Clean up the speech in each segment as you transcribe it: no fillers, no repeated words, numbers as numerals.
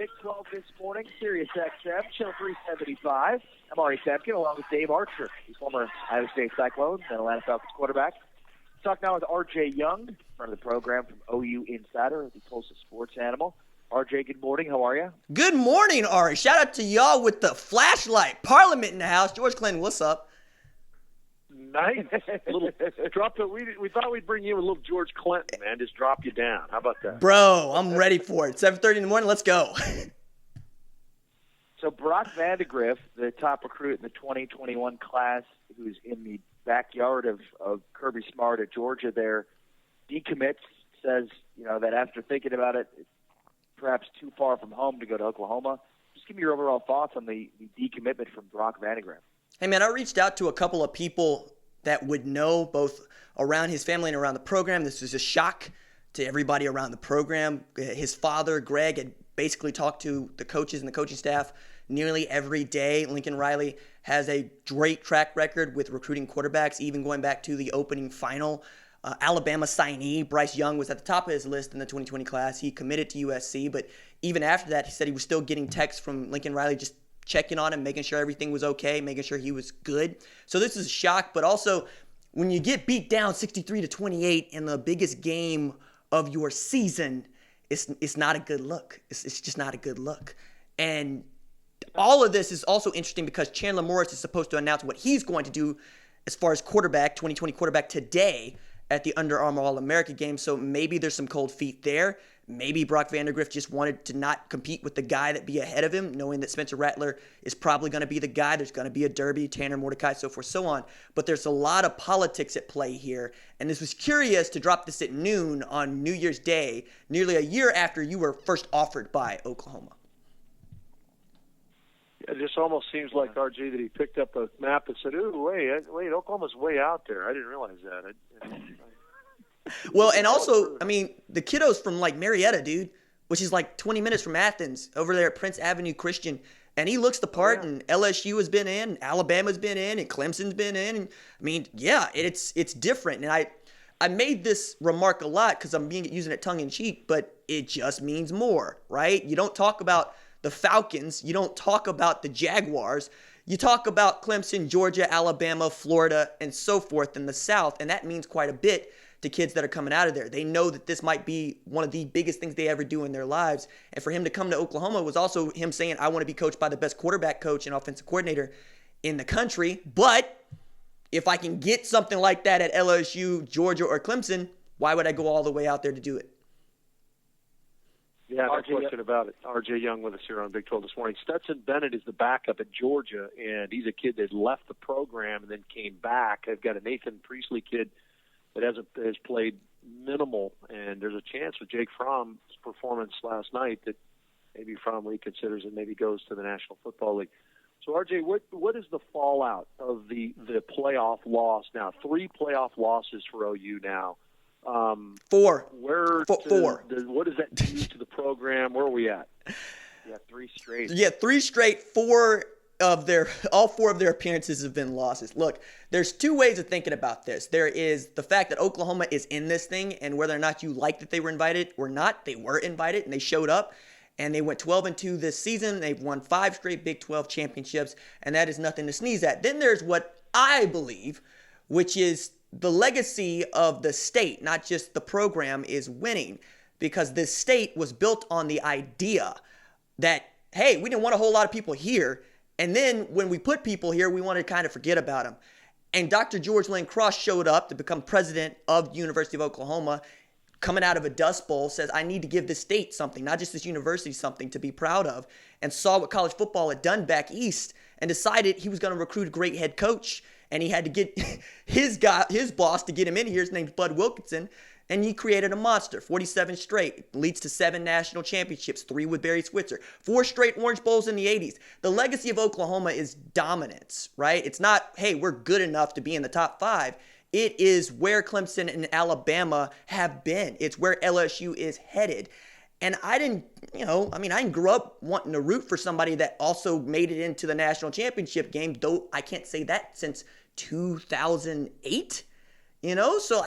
Big 12 this morning, Sirius XM, Channel 375. I'm Ari Temkin, along with Dave Archer, the former Iowa State Cyclones and Atlanta Falcons quarterback. Talk now with R.J. Young, front of the program from OU Insider, the Tulsa Sports Animal. R.J., good morning. How are you? Good morning, Ari. Shout out to y'all with the flashlight. Parliament in the house. George Clinton, what's up? Nice. Little drop it. We thought we'd bring you a little George Clinton, man. Just drop you down. How about that? Bro, I'm ready for it. 7:30 in the morning. Let's go. So Brock Vandergrift, the top recruit in the 2021 class, who's in the backyard of Kirby Smart at Georgia there, decommits, says, that after thinking about it, it's perhaps too far from home to go to Oklahoma. Just give me your overall thoughts on the decommitment from Brock Vandergrift. Hey, man, I reached out to a couple of people that would know both around his family and around the program. This was a shock to everybody around the program. His father, Greg, had basically talked to the coaches and the coaching staff nearly every day. Lincoln Riley has a great track record with recruiting quarterbacks, even going back to the opening final. Alabama signee Bryce Young was at the top of his list in the 2020 class. He committed to USC, but even after that, he said he was still getting texts from Lincoln Riley just checking on him, making sure everything was okay, making sure he was good. So this is a shock, but also when you get beat down 63-28 in the biggest game of your season, it's not a good look. It's just not a good look. And all of this is also interesting because Chandler Morris is supposed to announce what he's going to do as far as quarterback, 2020 quarterback today at the Under Armour All-America game. So maybe there's some cold feet there. Maybe Brock Vandergrift just wanted to not compete with the guy that be ahead of him, knowing that Spencer Rattler is probably going to be the guy. There's going to be a derby, Tanner Mordecai, so forth, so on. But there's a lot of politics at play here. And this was curious to drop this at noon on New Year's Day, nearly a year after you were first offered by Oklahoma. It just almost seems like RG that he picked up a map and said, "Ooh, wait, Oklahoma's way out there. I didn't realize that." Well, and also, I mean, the kiddo's from like Marietta, dude, which is like 20 minutes from Athens, over there at Prince Avenue Christian. And he looks the part, and LSU has been in, Alabama's been in, and Clemson's been in. And I mean, yeah, it's different. And I made this remark a lot because I'm using it tongue in cheek, but it just means more, right? You don't talk about the Falcons, you don't talk about the Jaguars. You talk about Clemson, Georgia, Alabama, Florida, and so forth in the South, and that means quite a bit to kids that are coming out of there. They know that this might be one of the biggest things they ever do in their lives. And for him to come to Oklahoma was also him saying, I want to be coached by the best quarterback coach and offensive coordinator in the country. But if I can get something like that at LSU, Georgia, or Clemson, why would I go all the way out there to do it? Yeah, no question about it. R.J. Young with us here on Big 12 this morning. Stetson Bennett is the backup at Georgia, and he's a kid that left the program and then came back. I've got a Nathan Priestley kid that has played minimal, and there's a chance with Jake Fromm's performance last night that maybe Fromm reconsiders and maybe goes to the National Football League. So, RJ, what is the fallout of the playoff loss now? 3 playoff losses for OU now. 4. Four. What does that do to the program? Where are we at? Yeah, 3 straight. Yeah, 3 straight. All 4 of their appearances have been losses. Look, there's 2 ways of thinking about this. There is the fact that Oklahoma is in this thing, and whether or not you like that they were invited or not, they were invited and they showed up. And they went 12-2 this season. They've won 5 straight Big 12 championships, and that is nothing to sneeze at. Then there's what I believe, which is the legacy of the state, not just the program, is winning, because this state was built on the idea that, hey, we didn't want a whole lot of people here, and then when we put people here, we want to kind of forget about them. And Dr. George Lane Cross showed up to become president of the University of Oklahoma, coming out of a Dust Bowl, says, I need to give this state something, not just this university something to be proud of, and saw what college football had done back east and decided he was going to recruit a great head coach. And he had to get his boss to get him in here. His name's Bud Wilkinson. And he created a monster. 47 straight. Leads to 7 national championships. 3 with Barry Switzer. 4 straight Orange Bowls in the 80s. The legacy of Oklahoma is dominance, right? It's not, hey, we're good enough to be in the top 5. It is where Clemson and Alabama have been. It's where LSU is headed. And I didn't grow up wanting to root for somebody that also made it into the national championship game, though I can't say that since 2008, So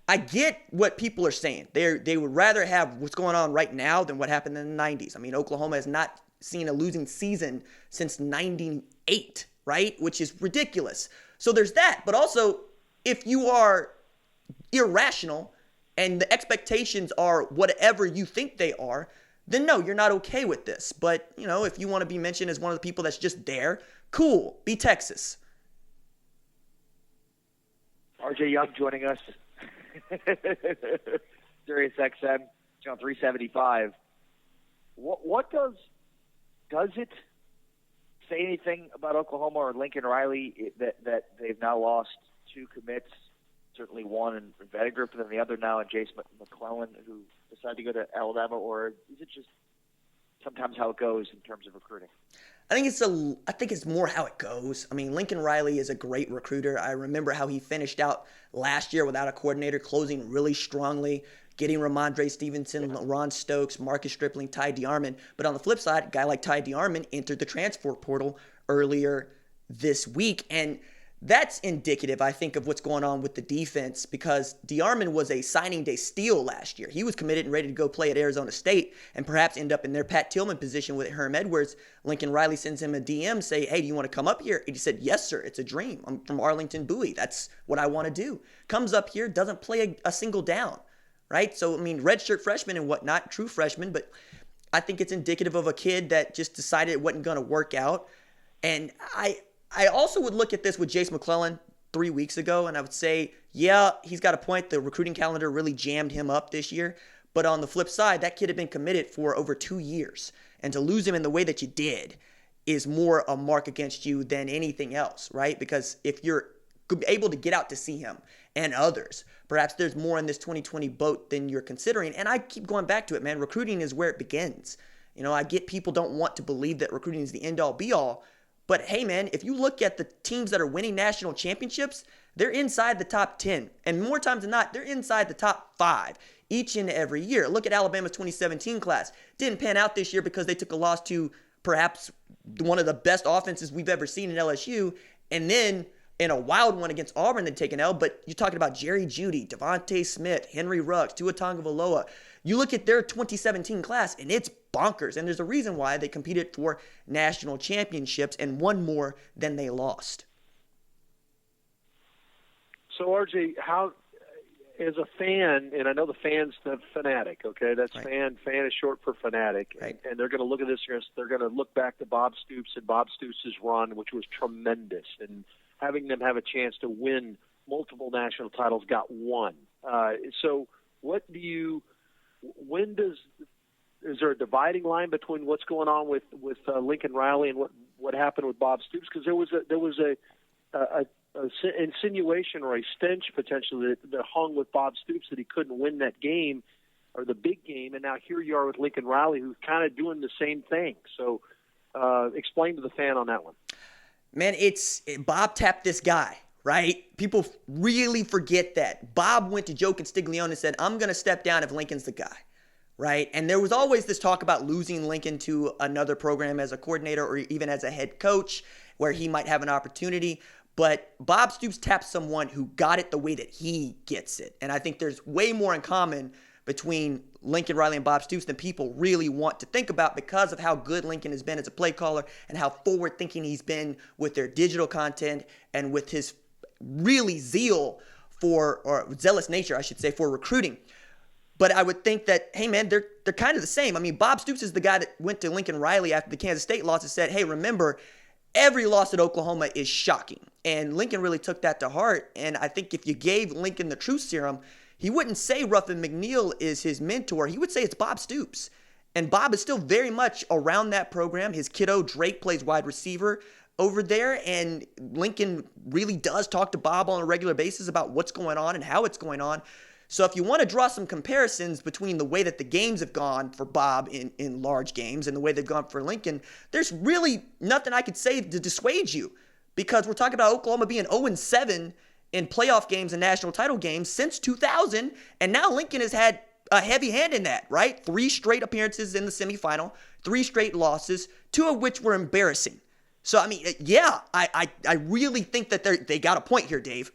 I get what people are saying. They would rather have what's going on right now than what happened in the 90s. I mean, Oklahoma has not seen a losing season since 98, right? Which is ridiculous. So there's that. But also, if you are irrational and the expectations are whatever you think they are, then no, you're not okay with this. But, if you want to be mentioned as one of the people that's just there, cool, be Texas. RJ Young joining us. Sirius XM, channel 375. What does it say anything about Oklahoma or Lincoln Riley that they've now lost two commits, certainly one in Vandergrift and then the other now in Jace McClellan, who decided to go to Alabama, or is it just sometimes how it goes in terms of recruiting? I think it's more how it goes. I mean, Lincoln Riley is a great recruiter. I remember how he finished out last year without a coordinator, closing really strongly, getting Ramondre Stevenson, Ron Stokes, Marcus Stripling, Ty DeArmond. But on the flip side, a guy like Ty DeArmond entered the transfer portal earlier this week. And that's indicative, I think, of what's going on with the defense, because DeArmond was a signing day steal last year. He was committed and ready to go play at Arizona State and perhaps end up in their Pat Tillman position with Herm Edwards. Lincoln Riley sends him a DM, say, hey, do you want to come up here? And he said, yes, sir. It's a dream. I'm from Arlington Bowie. That's what I want to do. Comes up here, doesn't play a single down, right? So, I mean, redshirt freshman and whatnot, true freshman, but I think it's indicative of a kid that just decided it wasn't going to work out. And I also would look at this with Jace McClellan 3 weeks ago, and I would say, yeah, he's got a point. The recruiting calendar really jammed him up this year. But on the flip side, that kid had been committed for over 2 years. And to lose him in the way that you did is more a mark against you than anything else, right? Because if you're able to get out to see him and others, perhaps there's more in this 2020 boat than you're considering. And I keep going back to it, man. Recruiting is where it begins. I get people don't want to believe that recruiting is the end-all, be-all. But hey, man, if you look at the teams that are winning national championships, they're inside the top 10. And more times than not, they're inside the top 5 each and every year. Look at Alabama's 2017 class. Didn't pan out this year because they took a loss to perhaps one of the best offenses we've ever seen in LSU. And then in a wild one against Auburn, they'd take an L. But you're talking about Jerry Jeudy, Devontae Smith, Henry Ruggs, Tua Tagovailoa. You look at their 2017 class, and it's bonkers. And there's a reason why they competed for national championships and won more than they lost. So, RJ, how, as a fan, and I know the fan's the fanatic, okay? That's right. Fan is short for fanatic. Right. And they're going to look at this, they're going to look back to Bob Stoops and Bob Stoops' run, which was tremendous. And having them have a chance to win multiple national titles, got one. So what do you... Is there a dividing line between what's going on with Lincoln Riley and what happened with Bob Stoops? Because there was a insinuation or a stench potentially that hung with Bob Stoops that he couldn't win that game or the big game, and now here you are with Lincoln Riley, who's kind of doing the same thing. So explain to the fan on that one. Man, Bob tapped this guy. Right? People really forget that. Bob went to Joe Constiglione and said, I'm going to step down if Lincoln's the guy. Right? And there was always this talk about losing Lincoln to another program as a coordinator or even as a head coach where he might have an opportunity. But Bob Stoops tapped someone who got it the way that he gets it. And I think there's way more in common between Lincoln Riley and Bob Stoops than people really want to think about because of how good Lincoln has been as a play caller and how forward-thinking he's been with their digital content and with his really zealous nature, I should say, for recruiting. But I would think that, hey, man, they're kind of the same. I mean, Bob Stoops is the guy that went to Lincoln Riley after the Kansas State loss and said, hey, remember, every loss at Oklahoma is shocking. And Lincoln really took that to heart. And I think if you gave Lincoln the truth serum, he wouldn't say Ruffin McNeil is his mentor. He would say it's Bob Stoops. And Bob is still very much around that program. His kiddo, Drake, plays wide receiver over there, and Lincoln really does talk to Bob on a regular basis about what's going on and how it's going on. So if you want to draw some comparisons between the way that the games have gone for Bob in large games and the way they've gone for Lincoln, there's really nothing I could say to dissuade you, because we're talking about Oklahoma being 0-7 in playoff games and national title games since 2000, and now Lincoln has had a heavy hand in that, right? 3 straight appearances in the semifinal, 3 straight losses, 2 of which were embarrassing. So, I mean, yeah, I really think that they got a point here, Dave.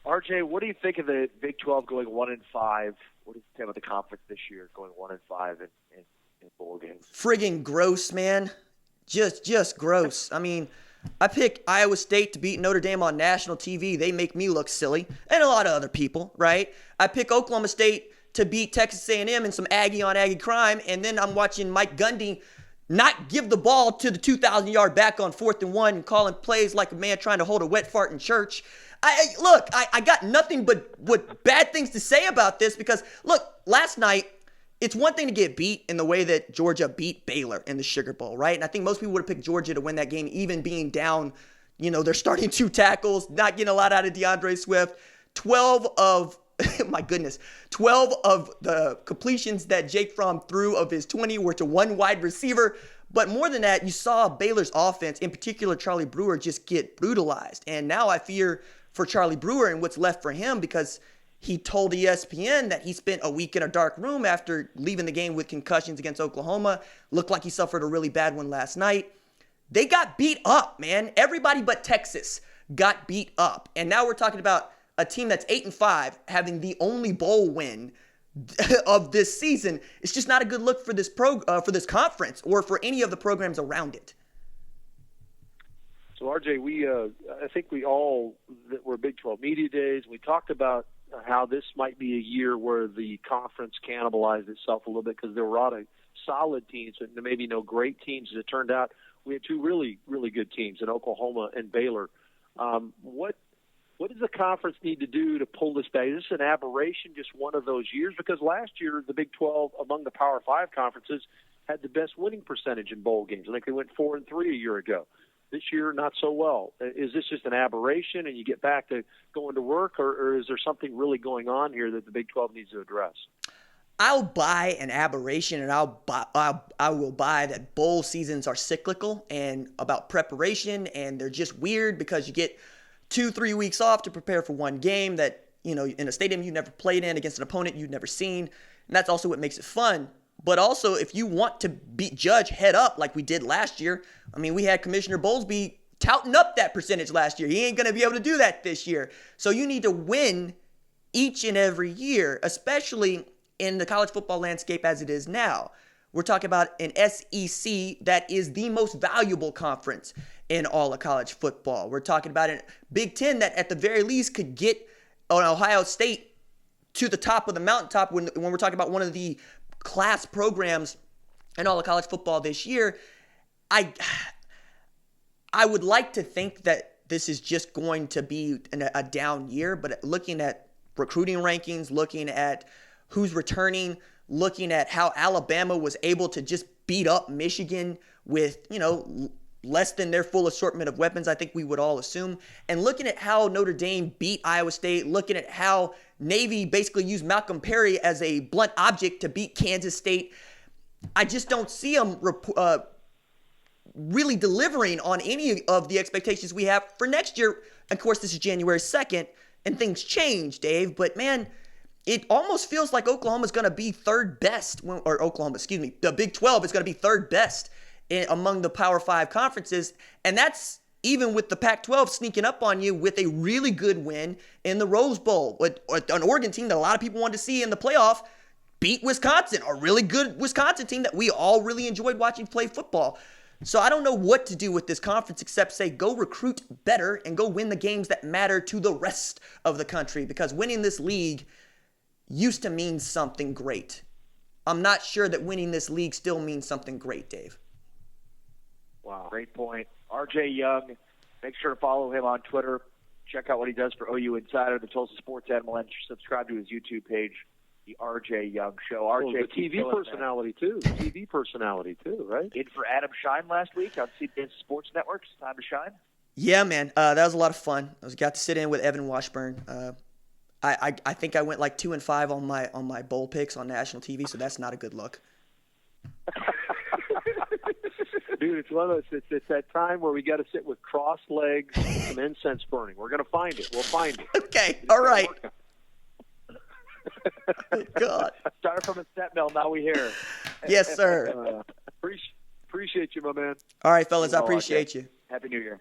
RJ, what do you think of the Big 12 going 1-5? What do you think about the conference this year going 1-5 in bowl games? Friggin' gross, man. Just gross. I mean, I pick Iowa State to beat Notre Dame on national TV. They make me look silly, and a lot of other people, right? I pick Oklahoma State to beat Texas A&M in some Aggie on Aggie crime, and then I'm watching Mike Gundy not give the ball to the 2,000-yard back on 4th and 1 and calling plays like a man trying to hold a wet fart in church. I got nothing but bad things to say about this because, look, last night, it's one thing to get beat in the way that Georgia beat Baylor in the Sugar Bowl, right? And I think most people would have picked Georgia to win that game, even being down, they're starting 2 tackles, not getting a lot out of DeAndre Swift. 12 of the completions that Jake Fromm threw of his 20 were to one wide receiver. But more than that, you saw Baylor's offense, in particular Charlie Brewer, just get brutalized. And now I fear for Charlie Brewer and what's left for him because he told ESPN that he spent a week in a dark room after leaving the game with concussions against Oklahoma. Looked like he suffered a really bad one last night. They got beat up, man. Everybody but Texas got beat up. And now we're talking about a team that's 8-5 having the only bowl win of this season. It's just not a good look for this for this conference or for any of the programs around it. So RJ, I think we all that were Big 12 media days. We talked about how this might be a year where the conference cannibalized itself a little bit because there were a lot of solid teams and maybe no great teams. As it turned out, we had 2 really, really good teams in Oklahoma and Baylor. What does the conference need to do to pull this back? Is this an aberration, just one of those years? Because last year, the Big 12, among the Power 5 conferences, had the best winning percentage in bowl games. I think they went 4-3 a year ago. This year, not so well. Is this just an aberration and you get back to going to work, or is there something really going on here that the Big 12 needs to address? I'll buy an aberration, and I will buy that bowl seasons are cyclical and about preparation, and they're just weird because you get 2-3 weeks off to prepare for one game that, in a stadium you never played in against an opponent you'd never seen, and that's also what makes it fun. But also, if you want to beat Judge head up like we did last year, I mean, we had Commissioner Bowlesby touting up that percentage last year. He ain't going to be able to do that this year. So you need to win each and every year, especially in the college football landscape as it is now. We're talking about an SEC that is the most valuable conference in all of college football. We're talking about a Big Ten that at the very least could get Ohio State to the top of the mountaintop when we're talking about one of the class programs in all of college football this year. I would like to think that this is just going to be a down year, but looking at recruiting rankings, looking at who's returning, looking at how Alabama was able to just beat up Michigan with, less than their full assortment of weapons, I think we would all assume. And looking at how Notre Dame beat Iowa State, looking at how Navy basically used Malcolm Perry as a blunt object to beat Kansas State, I just don't see them really delivering on any of the expectations we have for next year. Of course, this is January 2nd, and things change, Dave. But, man, it almost feels like Oklahoma's going to be third best. The Big 12 is going to be third best among the Power 5 conferences. And that's even with the Pac-12 sneaking up on you with a really good win in the Rose Bowl. With an Oregon team that a lot of people wanted to see in the playoff beat Wisconsin, a really good Wisconsin team that we all really enjoyed watching play football. So I don't know what to do with this conference except say go recruit better and go win the games that matter to the rest of the country, because winning this league used to mean something great. I'm not sure that winning this league still means something great, Dave. Wow, great point. RJ Young, make sure to follow him on Twitter. Check out what he does for OU Insider, the Tulsa Sports Animal, and subscribe to his YouTube page, The RJ Young Show. RJ, the TV personality too. TV personality too, right? In for Adam Shine last week on CBS Sports Network's Time to Shine. Yeah, man, that was a lot of fun. I got to sit in with Evan Washburn. I think I went like 2-5 on my bowl picks on national TV, so that's not a good look. Dude, it's one of those. It's that time where we got to sit with crossed legs and some incense burning. We're going to find it. We'll find it. Okay, all right. God. Started from a step mill, now we hear. Yes, sir. Appreciate you, my man. All right, fellas, I appreciate you. Happy New Year.